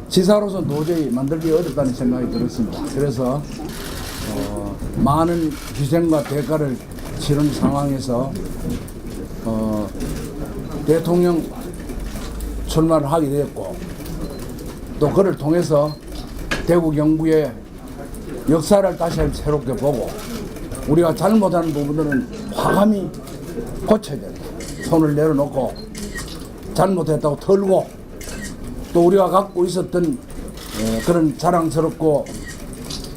지사로서 도저히 만들기 어렵다는 생각이 들었습니다. 그래서 많은 희생과 대가를 치른 상황에서 대통령 출마를 하게 되었고, 또 그를 통해서 대구 경북의 역사를 다시 한번 새롭게 보고, 우리가 잘못하는 부분들은 과감히 고쳐야 된다. 손을 내려놓고 잘못했다고 털고, 또 우리가 갖고 있었던 그런 자랑스럽고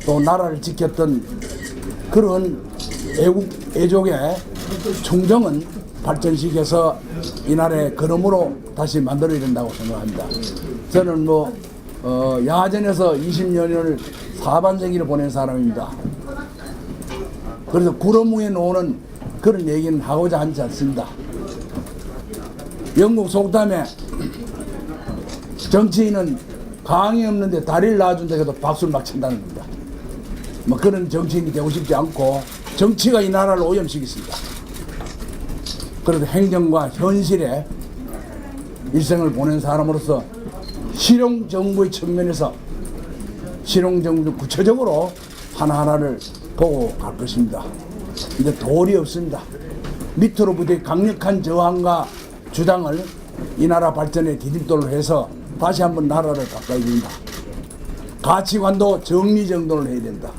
또 나라를 지켰던 그런 애족의 충정은 발전시켜서 이 나라의 걸음으로 다시 만들어야 된다고 생각합니다. 저는 야전에서 20년을 사반세기를 보낸 사람입니다. 그래서 구름 위에 노는 그런 얘기는 하고자 하지 않습니다. 영국 속담에 정치인은 강이 없는데 다리를 놔준다 해도 박수를 막 친다는 겁니다. 그런 정치인이 되고 싶지 않고, 정치가 이 나라를 오염시켰습니다. 그래도 행정과 현실에 일생을 보낸 사람으로서 실용정부의 측면에서 실용정부 구체적으로 하나하나를 보고 갈 것입니다. 이제 도리 없습니다. 밑으로부터의 강력한 저항과 주장을 이 나라 발전에 디딤돌로 해서 다시 한번 나라를 가까이 준다. 가치관도 정리정돈을 해야 된다.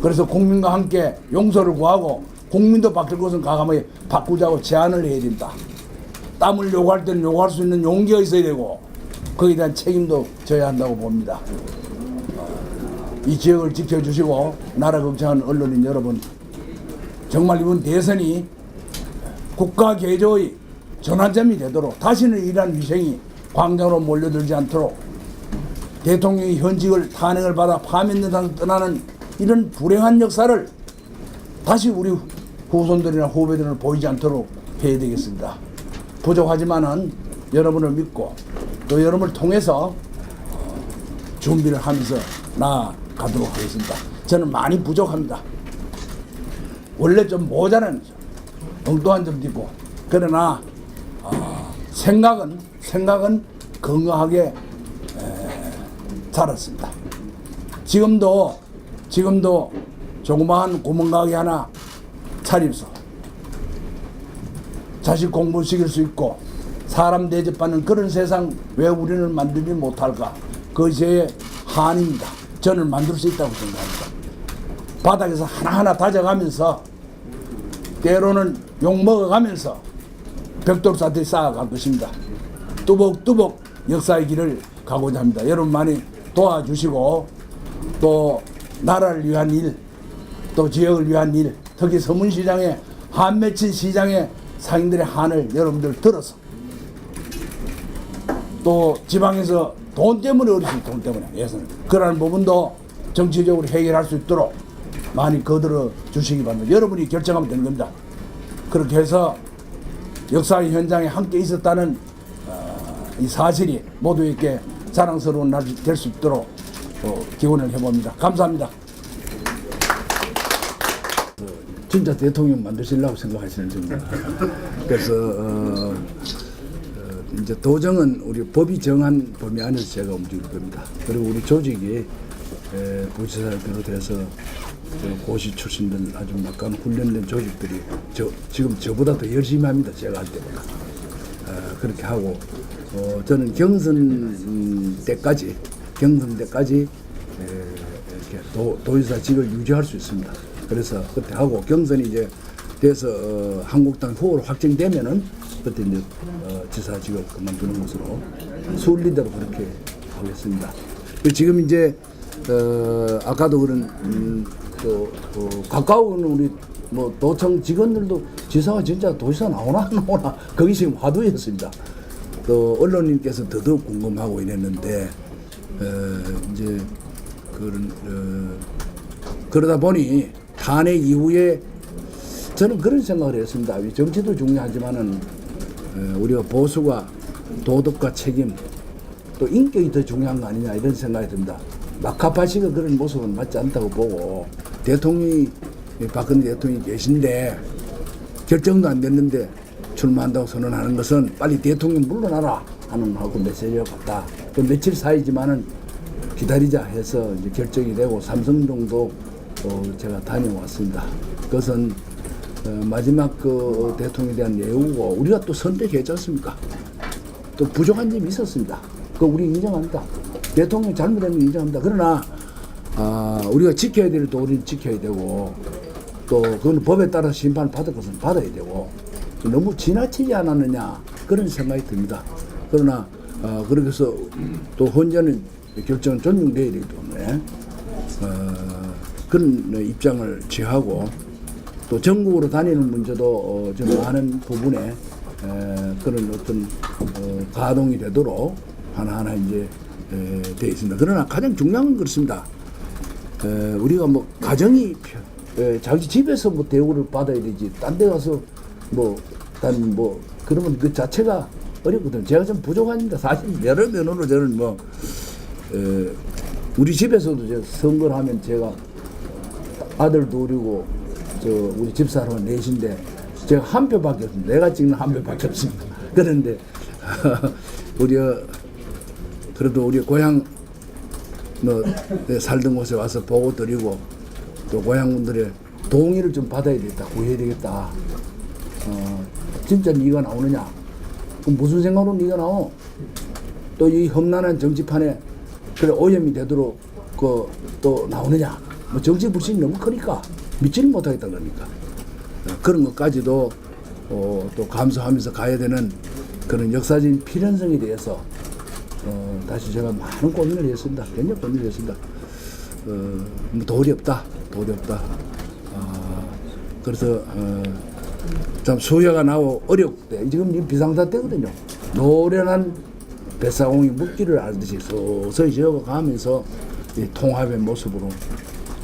그래서 국민과 함께 용서를 구하고, 국민도 바뀔 것은 과감하게 바꾸자고 제안을 해야 된다. 땀을 요구할 때는 요구할 수 있는 용기가 있어야 되고, 거기에 대한 책임도 져야 한다고 봅니다. 이 지역을 지켜주시고 나라 걱정하는 언론인 여러분, 정말 이번 대선이 국가 개조의 전환점이 되도록, 다시는 이러한 위생이 광장으로 몰려들지 않도록, 대통령이 현직을 탄핵을 받아 파면당해서 떠나는 이런 불행한 역사를 다시 우리 후손들이나 후배들은 보이지 않도록 해야 되겠습니다. 부족하지만은 여러분을 믿고 또 여러분을 통해서 준비를 하면서 나아가도록 하겠습니다. 저는 많이 부족합니다. 원래 좀 모자란 엉뚱한 점도 있고, 그러나 생각은 건강하게 자랐습니다. 지금도 조그마한 구멍가게 하나 차립서 자식 공부시킬 수 있고 사람 대접받는 그런 세상 왜 우리는 만들지 못할까? 그것이 제 한입니다. 저는 만들 수 있다고 생각합니다. 바닥에서 하나하나 다져가면서, 때로는 욕먹어가면서 벽돌사태 쌓아갈 것입니다. 뚜벅뚜벅 역사의 길을 가고자 합니다. 여러분 많이 도와주시고, 또 나라를 위한 일, 또 지역을 위한 일, 특히 서문시장의 한 맺힌 시장의 상인들의 한을 여러분들 들어서, 또 지방에서 돈 때문에 어르신 돈 때문에 예산, 그러한 부분도 정치적으로 해결할 수 있도록 많이 거들어 주시기 바랍니다. 여러분이 결정하면 되는 겁니다. 그렇게 해서 역사의 현장에 함께 있었다는 이 사실이 모두에게 자랑스러운 날이 될 수 있도록 기원을 해봅니다. 감사합니다. 진짜 대통령 만드시려고 생각하시는 겁니다. 그래서 이제 도정은 우리 법이 정한 범위 안에서 제가 움직일 겁니다. 그리고 우리 조직이 부지사를 비롯해서 고시 출신들 아주 막강 훈련된 조직들이 지금 저보다 더 열심히 합니다. 제가 할 때보다. 그렇게 하고 저는 경선 때까지 이렇게 도지사직을 유지할 수 있습니다. 그래서 그때 하고, 경선이 이제 돼서 한국당 후보로 확정되면은 그때 이제 지사직을 그만두는 것으로 순리대로 그렇게 하겠습니다. 지금 이제 아까도 그런 가까운 우리 도청 직원들도 지사가 진짜 도지사 나오나 안 나오나 거기 지금 화두였습니다. 또 언론님께서 더더욱 궁금하고 이랬는데 이제 그러다 보니 탄핵 이후에 저는 그런 생각을 했습니다. 정치도 중요하지만은 우리가 보수가 도덕과 책임, 또 인격이 더 중요한 거 아니냐 이런 생각이 듭니다. 마카파시가 그런 모습은 맞지 않다고 보고, 대통령이 박근혜 대통령이 계신데 결정도 안 됐는데 출마한다고 선언하는 것은 빨리 대통령 물러나라 하는 하고 메시지가 같다. 그 며칠 사이지만은 기다리자 해서 이제 결정이 되고 삼성동도 제가 다녀왔습니다. 그것은 마지막 그 대통령에 대한 예우고 우리가 또 선택했지 않습니까? 또 부족한 점이 있었습니다. 그거 우리 인정합니다. 대통령 잘못된 거 인정합니다. 그러나 우리가 지켜야 될 또 우리는 지켜야 되고 또 그건 법에 따라 심판을 받을 것은 받아야 되고 너무 지나치지 않았느냐 그런 생각이 듭니다. 그러나 그렇게 해서 또 헌재는 결정은 존중돼야 되기 때문에 그런 입장을 취하고 또 전국으로 다니는 문제도 좀 많은 부분에 그런 어떤 가동이 되도록 하나하나 이제 되어 있습니다. 그러나 가장 중요한 건 그렇습니다. 우리가 뭐 가정이 자기 집에서 뭐 대우를 받아야 되지 딴 데 가서 단 그러면 그 자체가 어렵거든요. 제가 좀 부족합니다. 사실 여러 면으로 저는 우리 집에서도 제가 선거를 하면 제가 아들 둘이고 우리 집사람은 넷인데 제가 한 표밖에 없습니다. 내가 찍는 한 표밖에 없습니다. 그런데 그래도 우리 고향 살던 곳에 와서 보고 드리고 또 고향분들의 동의를 좀 받아야 되겠다, 구해야 되겠다. 진짜 네가 나오느냐? 그럼 무슨 생각으로 네가 나오? 또 이 험난한 정치판에 그래 오염이 되도록 또 나오느냐? 뭐 정치 불신이 너무 크니까 믿지는 못하겠다는 겁니까? 그런 것까지도 또 감수하면서 가야 되는 그런 역사적인 필연성에 대해서 다시 제가 많은 고민을 했습니다. 굉장히 고민을 했습니다. 도리 없다. 그래서 참 수혜가 나고 어렵대. 지금 비상사태거든요. 노련한 뱃사공이 묵기를 알듯이 서서히 지어가면서 통합의 모습으로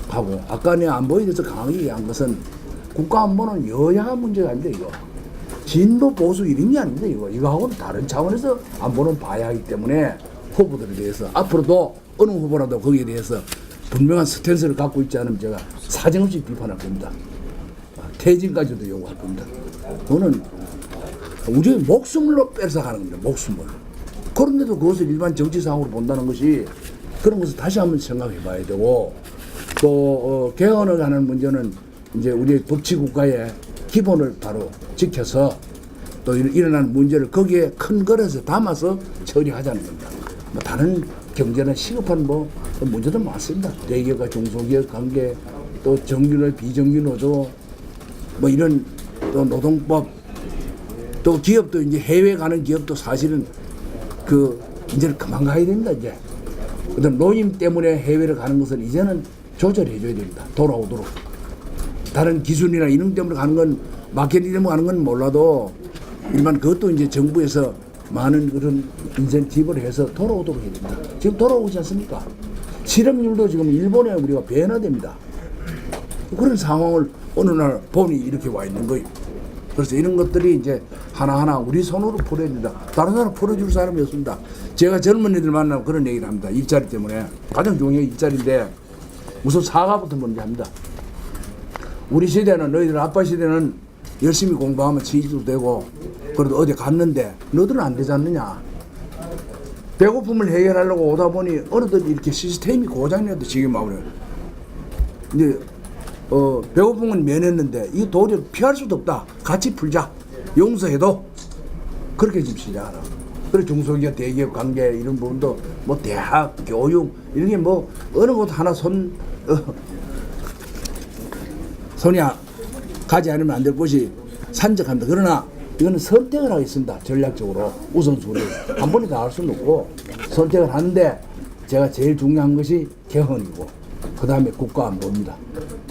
가고 아까 내 안보에 대해서 강하게 얘기한 것은 국가 안보는 여야 문제가 아닌데 이거 진보 보수 이런 게 아닌데 이거하고는 다른 차원에서 안보는 봐야 하기 때문에 후보들에 대해서 앞으로도 어느 후보라도 거기에 대해서 분명한 스탠스를 갖고 있지 않으면 제가 사정없이 비판할 겁니다. 퇴진까지도 요구할 겁니다. 그거는 우리의 목숨으로 뺏어가는 겁니다. 목숨을. 그런데도 그것을 일반 정치상으로 본다는 것이 그런 것을 다시 한번 생각해 봐야 되고 또 개헌을 하는 문제는 이제 우리의 법치국가의 기본을 바로 지켜서 또 일어난 문제를 거기에 큰 그릇에 담아서 처리하자는 겁니다. 다른 경제는 시급한 문제도 많습니다. 대기업과 중소기업 관계, 또 정규노, 비정규노조, 이런 또 노동법, 또 기업도 이제 해외 가는 기업도 사실은 이제는 그만 가야 됩니다. 이제 어떤 노임 때문에 해외를 가는 것은 이제는 조절해줘야 됩니다. 돌아오도록. 다른 기술이나 이런 때문에 가는 건 마케팅 때문에 가는 건 몰라도 일반 그것도 이제 정부에서 많은 그런 인센티브를 해서 돌아오도록 해야 됩니다. 지금 돌아오지 않습니까? 실업률도 지금 일본에 우리가 배나됩니다. 그런 상황을 어느 날 보니 이렇게 와 있는 거예요. 그래서 이런 것들이 이제 하나하나 우리 손으로 풀어야 된다. 다른 사람 풀어줄 사람이 없습니다. 제가 젊은 애들 만나면 그런 얘기를 합니다. 일자리 때문에. 가장 중요한 일자리인데 우선 사과부터 먼저 합니다. 우리 시대는 너희들 아빠 시대는 열심히 공부하면 취직도 되고 그래도 어디 갔는데 너들은 안 되지 않느냐. 배고픔을 해결하려고 오다 보니 어느덧 이렇게 시스템이 고장났다 지금 마을에. 이제 배고픔은 면했는데 이 도저히 피할 수도 없다. 같이 풀자. 용서해도 그렇게 지금 시작하라. 그래 중소기업 대기업 관계 이런 부분도 대학 교육 이런 게 어느 곳 하나 손이 가지 않으면 안 될 것이 산적합니다. 그러나 이거는 선택을 하겠습니다. 전략적으로 우선순위 한 번에 다 할 수는 없고 선택을 하는데 제가 제일 중요한 것이 개헌이고 그 다음에 국가안보입니다.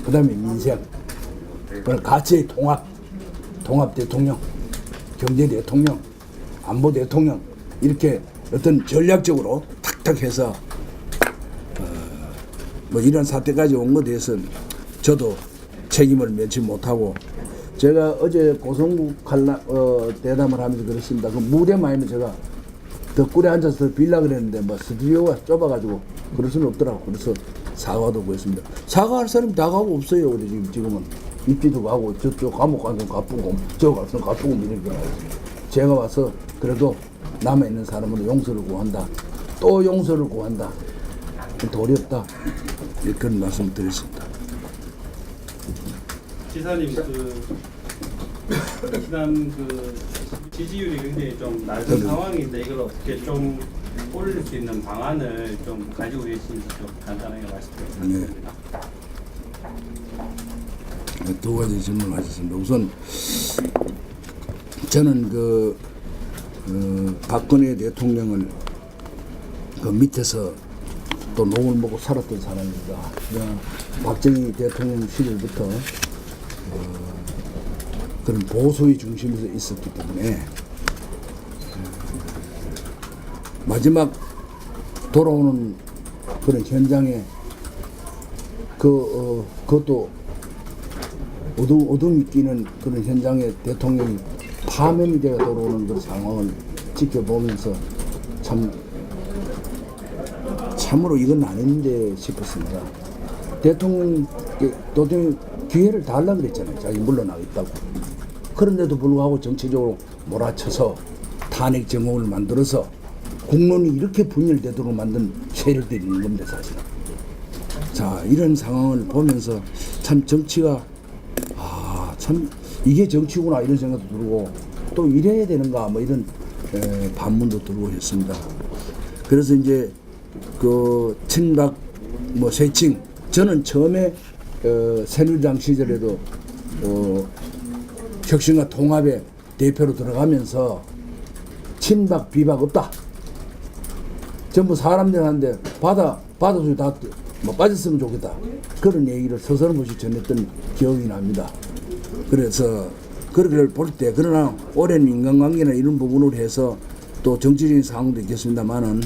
그 다음에 민생, 그런 가치의 통합 대통령, 경제 대통령, 안보 대통령 이렇게 어떤 전략적으로 탁탁 해서 이런 사태까지 온 것에 대해서는 저도 책임을 맺지 못하고 제가 어제 고성국 대담을 하면서 그랬습니다. 그 무대만이면 제가 덕굴에 앉아서 빌라 그랬는데 스튜디오가 좁아가지고 그럴 수는 없더라고. 그래서 사과도 구했습니다. 사과할 사람이 다 가고 없어요. 우리 지금은 입지도 가고 저쪽 감옥 가서 가쁘고 저 가서 가쁘고 이렇게 하죠. 제가 와서 그래도 남아있는 사람은 용서를 구한다. 또 용서를 구한다. 도리 없다. 그런 말씀 드렸습니다. 지사님 지난 지지율이 굉장히 좀 낮은 상황인데 이걸 어떻게 좀 올릴 수 있는 방안을 좀 가지고 계신지 좀 간단하게 말씀해 주시겠습니다. 네. 두 가지 질문하셨습니다. 우선 저는 박근혜 대통령을 그 밑에서 또 녹을 먹고 살았던 사람입니다. 박정희 대통령 시절부터 그런 보수의 중심에서 있었기 때문에 마지막 돌아오는 그런 현장에 그것도 어둠이 끼는 그런 현장에 대통령이 파면이 되어 돌아오는 그 상황을 지켜보면서 참으로 이건 아닌데 싶었습니다. 대통령 기회를 달라고 그랬잖아요. 자기 물러나겠다고. 그런데도 불구하고 정치적으로 몰아쳐서 탄핵 정국을 만들어서 국론이 이렇게 분열되도록 만든 세력들이 있는 겁니다, 사실은. 자, 이런 상황을 보면서 참 정치가 참 이게 정치구나 이런 생각도 들고 또 이래야 되는가 뭐 이런 반문도 들고 했습니다. 그래서 이제 그 친박 뭐 세칭 저는 처음에 새누리당 시절에도 혁신과 통합의 대표로 들어가면서 친박 비박 없다. 전부 사람들한테 받아서 다 뭐 빠졌으면 좋겠다. 그런 얘기를 서서름 없이 전했던 기억이 납니다. 그래서 그걸 볼 때 그러나 오랜 인간관계나 이런 부분으로 해서 또 정치적인 상황도 있겠습니다만은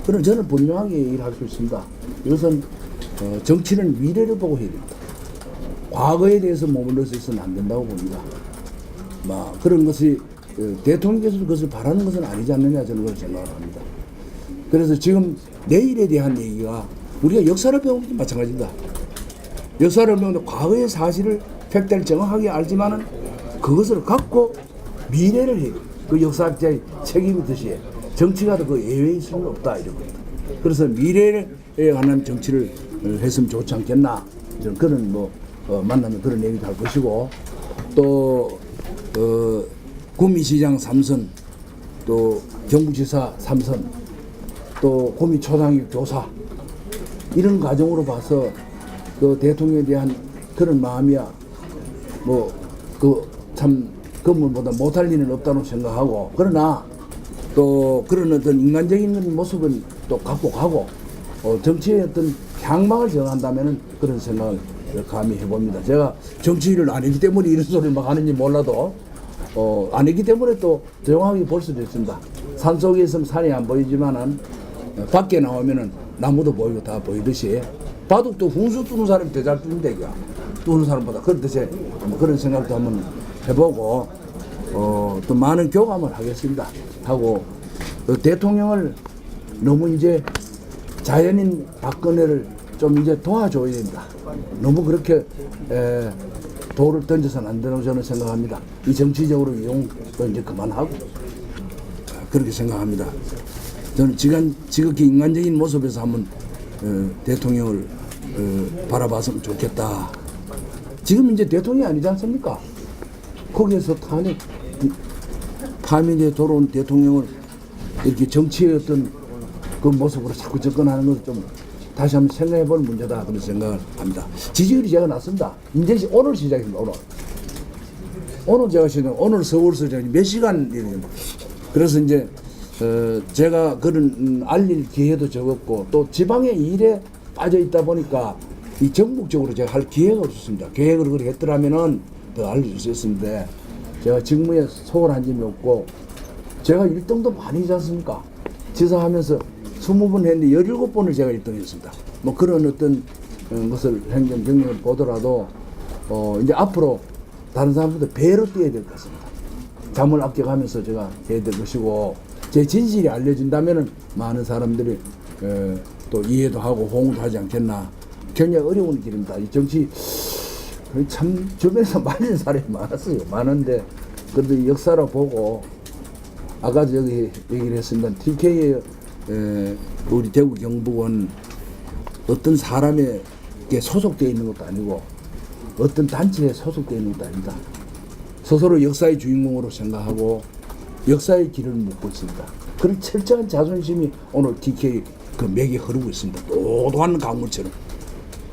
그런 저는 분명하게 얘기를 할 수 있습니다. 이것은 정치는 미래를 보고 해야 됩니다. 과거에 대해서 머물러서 있어는 안 된다고 봅니다. 그런 것이 대통령께서도 그것을 바라는 것은 아니지 않느냐 저는 그렇게 생각을 합니다. 그래서 지금 내일에 대한 얘기가 우리가 역사를 배우는 게 마찬가지입니다. 역사를 배우는데 과거의 사실을 팩트를 정확하게 알지만은 그것을 갖고 미래를 해요. 그 역사학자의 책임이듯이 정치가 그 예외일 수는 없다 이런 겁니다. 그래서 미래에 관한 정치를 했으면 좋지 않겠나 저는 그런 만나면 그런 얘기도 할 것이고 또 구미시장 3선 또 경북지사 3선 또 구미초등학교 교사 이런 과정으로 봐서 그 대통령에 대한 그런 마음이야 참 건물보다 못할 일은 없다고 생각하고 그러나 또 그런 어떤 인간적인 모습은 또 갖고 가고 정치의 어떤 향망을 정한다면은 그런 생각을 감히 해봅니다. 제가 정치를 안 했기 때문에 이런 소리를 막 하는지 몰라도 안 했기 때문에 또 조용하게 볼 수도 있습니다. 산속에 있으면 산이 안 보이지만은 밖에 나오면은 나무도 보이고 다 보이듯이 바둑 또 훈수 뜨는 사람이 더 잘 뜨는데 이거 뜨는 사람보다 그렇듯이 그런 생각도 한번 해보고 또 많은 교감을 하겠습니다. 하고 대통령을 너무 이제 자연인 박근혜를 좀 이제 도와줘야 됩니다. 너무 그렇게 돌을 던져서는 안 된다고 저는 생각합니다. 이 정치적으로 이용도 이제 그만하고 그렇게 생각합니다. 저는 지극히 인간적인 모습에서 한번 대통령을 바라봤으면 좋겠다. 지금 이제 대통령이 아니지 않습니까? 거기에서 파면에 돌아온 대통령을 이렇게 정치의 어떤 그 모습으로 자꾸 접근하는 것을 좀 다시 한번 생각해 볼 문제다 그런 생각을 합니다. 지지율이 제가 났습니다. 이제 오늘 시작입니다. 오늘 제가 오늘 서울서 몇 시간 그래서 이제 제가 그런 알릴 기회도 적었고 또 지방의 일에 빠져 있다 보니까 이 전국적으로 제가 할 기회가 없었습니다. 계획을 그렇게 했더라면은 더 알릴 수 있었는데 제가 직무에 소홀한 점이 없고 제가 1등도 많이 하지 않습니까? 지사하면서 20번 했는데 17번을 제가 1등 했습니다. 뭐 그런 어떤 것을 행정 경력을 보더라도 이제 앞으로 다른 사람보다 배로 뛰어야 될 것 같습니다. 잠을 아껴가면서 제가 해야 될 것이고 제 진실이 알려진다면은 많은 사람들이 또 이해도 하고 호응도 하지 않겠나. 굉장히 어려운 길입니다. 이 정치 참 주변에서 말리는 사람이 많았어요. 많은데 그래도 역사로 보고 아까 여기 얘기를 했습니다. TK의 우리 대구 경북은 어떤 사람에게 소속되어 있는 것도 아니고 어떤 단체에 소속되어 있는 것도 아니다. 스스로 역사의 주인공으로 생각하고 역사의 길을 묻고 있습니다. 그런 철저한 자존심이 오늘 TK 그 맥이 흐르고 있습니다. 또도한 강물처럼.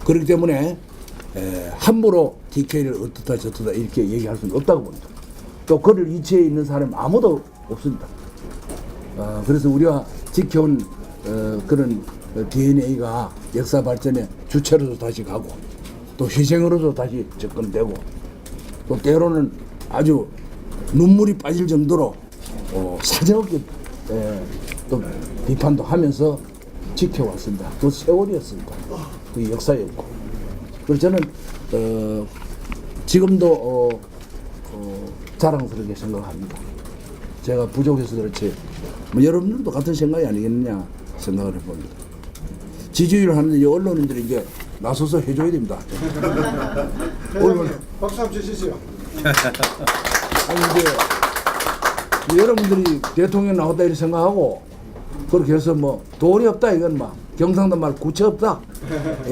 그렇기 때문에 함부로 TK를 어떻다 저떻다 이렇게 얘기할 수는 없다고 봅니다. 또 그를 이치에 있는 사람이 아무도 없습니다. 그래서 우리가 지켜온 그런 DNA가 역사 발전의 주체로도 다시 가고 또 희생으로도 다시 접근되고 또 때로는 아주 눈물이 빠질 정도로 사정없게 또 비판도 하면서 지켜왔습니다. 그 세월이었습니다. 그 역사였고. 그래서 저는 지금도 자랑스럽게 생각합니다. 제가 부족해서 그렇지 뭐 여러분들도 같은 생각이 아니겠느냐 생각을 해봅니다. 지지율을 하는데 이 언론인들이 이제 나서서 해줘야 됩니다. 언론 박수 한번 주시죠. 아니 이제 여러분들이 대통령 나왔다 이렇게 생각하고 그렇게 해서 뭐 돈이 없다 이건 막 경상도 말 구체 없다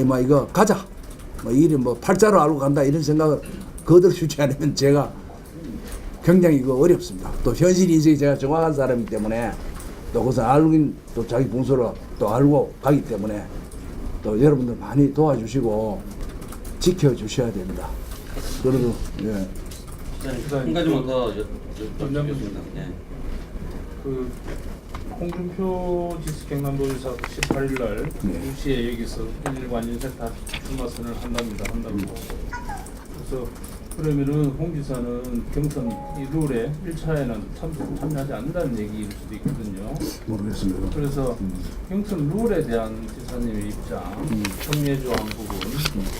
막 이거 가자 뭐 일이 뭐 팔자로 알고 간다 이런 생각을 거들 주지 않으면 제가 굉장히 이거 어렵습니다. 또 현실 인식이 제가 정확한 사람이기 때문에 또 그것을 알긴 또 자기 분수로 또 알고 가기 때문에 또 여러분들 많이 도와주시고 지켜주셔야 됩니다. 그래도 예. 한 가지만 더 여쭙겠습니다. 네. 그 홍준표 지수 경남도지사 18일 날 네. 2시에 여기서 일관인색 다 출마선을 한답니다. 그래서 그러면은 홍 지사는 경선 이 룰에 1차에는 참여하지 않는다는 얘기일 수도 있거든요. 모르겠습니다. 그래서 경선 룰에 대한 지사님의 입장, 정례조항 부분,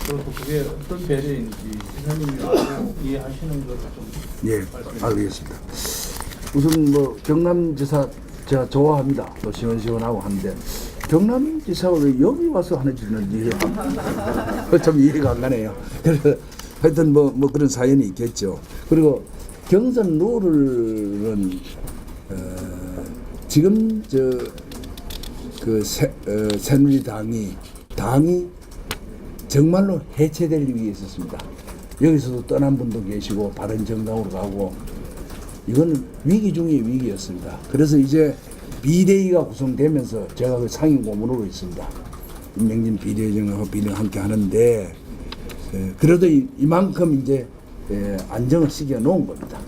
그리고 그게 어떤 배려인지 지사님이 알고 이해하시는 것을 좀 예, 알겠습니다. 우선 뭐 경남지사 제가 좋아합니다. 또 시원시원하고 하는데 경남지사가 왜 여기 와서 하는지는 이해가 좀 이해가 안 가네요. 그래서 하여튼 뭐 그런 사연이 있겠죠. 그리고 경선 룰은 지금 그 새누리당이 정말로 해체될 위기에 있었습니다. 여기서도 떠난 분도 계시고 바른정당으로 가고 이건 위기 중의 위기였습니다. 그래서 이제 비대위가 구성되면서 제가 그 상임 고문으로 있습니다. 임명진 비대위원하고 비대위 함께 하는데 그래도 이만큼 이제 안정을 시켜 놓은 겁니다.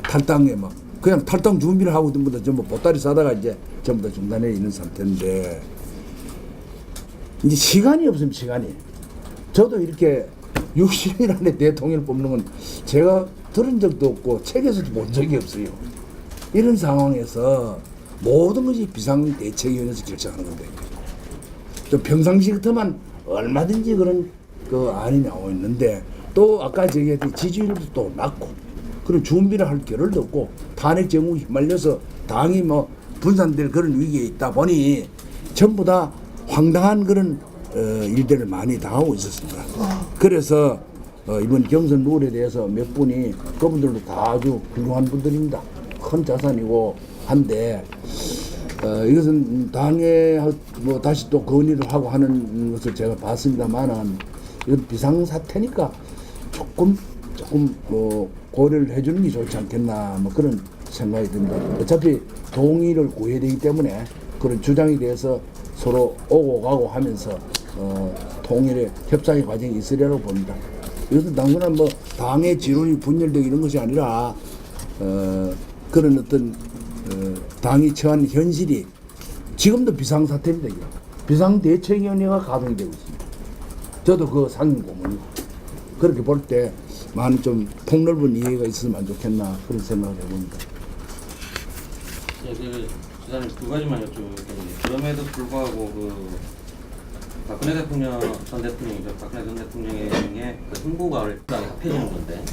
탈당에 막 그냥 탈당 준비를 하고 있던 분들 전부 보따리 싸다가 이제 전부 다 중단해 있는 상태인데 이제 시간이 없으면 시간이. 저도 이렇게 60일 안에 대통령을 뽑는 건 제가 들은 적도 없고 책에서도 본 적이 없어요. 이런 상황에서 모든 것이 비상대책위원회에서 결정하는 건데 좀 평상시 같으면 얼마든지 그런 그 안이 나오고 있는데 또 아까 얘기했듯이 지지율도 또 낮고 그런 준비를 할 겨를도 없고 탄핵 정국에 휘말려서 당이 뭐 분산될 그런 위기에 있다 보니 전부 다 황당한 그런 일들을 많이 당하고 있었습니다. 그래서 이번 경선 룰에 대해서 몇 분이 그분들도 다 아주 훌륭한 분들입니다. 큰 자산이고 한데 이것은 당에 뭐 다시 또 건의를 하고 하는 것을 제가 봤습니다만은 이건 비상사태니까 조금 뭐 고려를 해주는 게 좋지 않겠나 뭐 그런 생각이 듭니다. 어차피 동의를 구해야 되기 때문에 그런 주장에 대해서 서로 오고 가고 하면서 통일의 협상의 과정이 있으리라고 봅니다. 이것은 단순한 뭐 당의 지론이 분열되고 이런 것이 아니라 그런 어떤 당이 처한 현실이 지금도 비상사태입니다. 이거. 비상대책위원회가 가동이 되고 있습니다. 저도 그 상임 고문이고 그렇게 볼 때 많은 좀 폭넓은 이해가 있으면 좋겠나 그런 생각을 해봅니다. 예, 그 지사님 두 가지만 여쭤볼게요. 그럼에도 불구하고 그 박근혜 대통령 전 대통령이죠. 박근혜 전 대통령의 그 행보가 당에 합해지는 건데.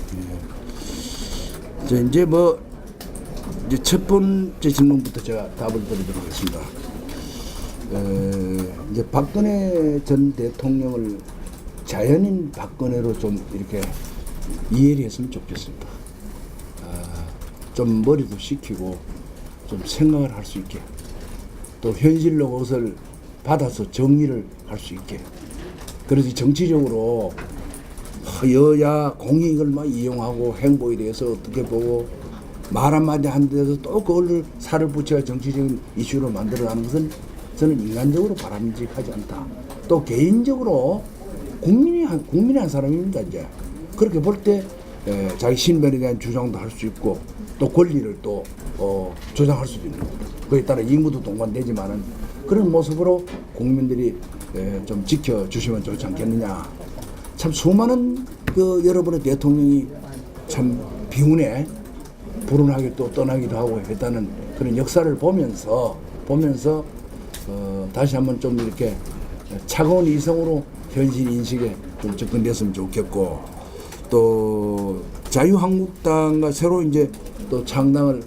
이제 뭐 이제 첫 번째 질문부터 제가 답을 드리도록 하겠습니다. 이제 박근혜 전 대통령을 자연인 박근혜로 좀 이렇게 이해를 했으면 좋겠습니다. 좀 머리도 식히고 좀 생각을 할 수 있게, 또 현실로 그것을 받아서 정리를 할 수 있게. 그래서 정치적으로 여야 공익을 막 이용하고 행보에 대해서 어떻게 보고 말 한마디 한 데서 또 그걸 살을 붙여 정치적인 이슈로 만들어가는 것은 저는 인간적으로 바람직하지 않다. 또 개인적으로 국민이 한 사람입니다. 이제 그렇게 볼 때 자기 신변에 대한 주장도 할 수 있고 또 권리를 또 주장할 수도 있는 겁니다. 그에 따라 임무도 동반되지만은 그런 모습으로 국민들이 좀 지켜주시면 좋지 않겠느냐. 참 수많은 그 여러분의 대통령이 참 비운에 불운하게 또 떠나기도 하고 했다는 그런 역사를 보면서 다시 한번 좀 이렇게 차가운 이성으로 현실 인식에 좀 접근됐으면 좋겠고, 또 자유한국당과 새로 이제 또 창당을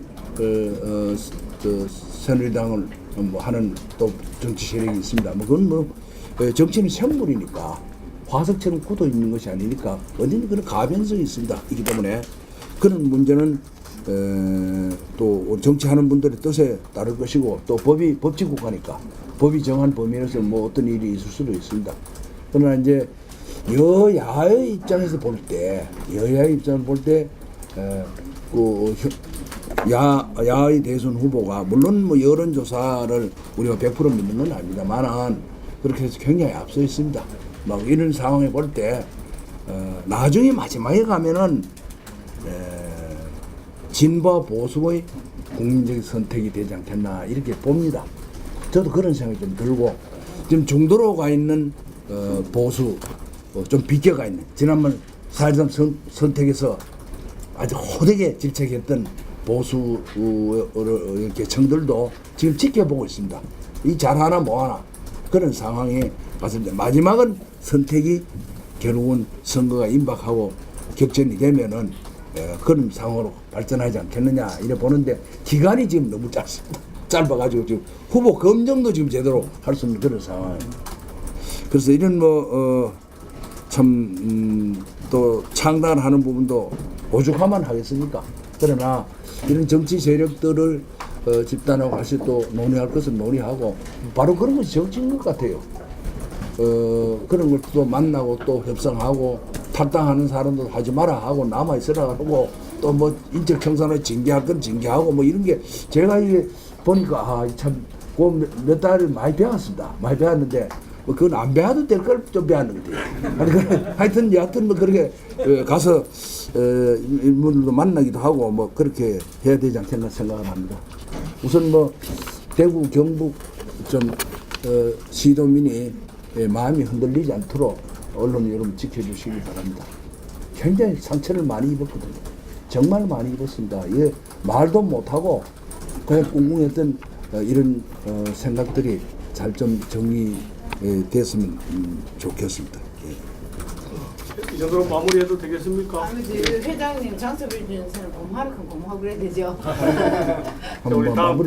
새누리당을 뭐 하는 또 정치 세력이 있습니다. 뭐 그건 뭐 정치는 생물이니까 화석처럼 굳어 있는 것이 아니니까 언제든 그런 가변성이 있습니다. 이기 때문에 그런 문제는 또 정치하는 분들의 뜻에 따를 것이고, 또 법이 법치국가니까 법이 정한 범위 내에서 뭐 어떤 일이 있을 수도 있습니다. 그러나 이제 여야의 입장에서 볼 때, 야의 대선 후보가 물론 뭐 여론조사를 우리가 100% 믿는 건 아닙니다만은 그렇게 해서 굉장히 앞서 있습니다. 막 이런 상황에 볼 때 나중에 마지막에 가면은 진보와 보수의 국민적인 선택이 되지 않겠나 이렇게 봅니다. 저도 그런 생각이 좀 들고, 지금 중도로 가 있는 보수, 좀 비껴가 있는 지난번 4.13 선택에서 아주 호되게 질책했던 보수 계층들도 지금 지켜보고 있습니다. 이 잘하나 뭐하나 그런 상황에 갔을 때 마지막은 선택이 결국은 선거가 임박하고 격전이 되면은 그런 상황으로 발전하지 않겠느냐 이래 보는데, 기간이 지금 너무 짧습니다. 짧아가지고 지금 후보 검증도 지금 제대로 할 수 없는 그런 상황입니다. 그래서 이런 또 창단하는 부분도 오죽하면 하겠습니까? 그러나 이런 정치 세력들을 집단하고 같이 또 논의할 것은 논의하고, 바로 그런 것이 정치인 것 같아요. 그런 걸 또 만나고 또 협상하고 탈당하는 사람도 하지 마라 하고 남아 있으라 하고, 또 뭐 인적 청산을 징계할 건 징계하고 뭐 이런 게 제가 이게 보니까 참 몇 달을 많이 배웠습니다. 많이 배웠는데 뭐 그건 안 배워도 될 걸 좀 배웠는데 하여튼 여하튼 뭐 그렇게 가서 인물도 만나기도 하고 뭐 그렇게 해야 되지 않겠나 생각을 합니다. 우선 뭐 대구 경북 좀 시도민이 마음이 흔들리지 않도록 언론 여러분 지켜주시기 바랍니다. 굉장히 상처를 많이 입었거든요. 정말 많이 입었습니다. 예, 말도 못하고 그냥 꿍꿍했던 이런 생각들이 잘 좀 정리됐으면 좋겠습니다. 예. 이 정도로 마무리해도 되겠습니까? 아니지, 회장님 장소비 주는 사람 고마워하고 그래야 되죠. 한번 마무리.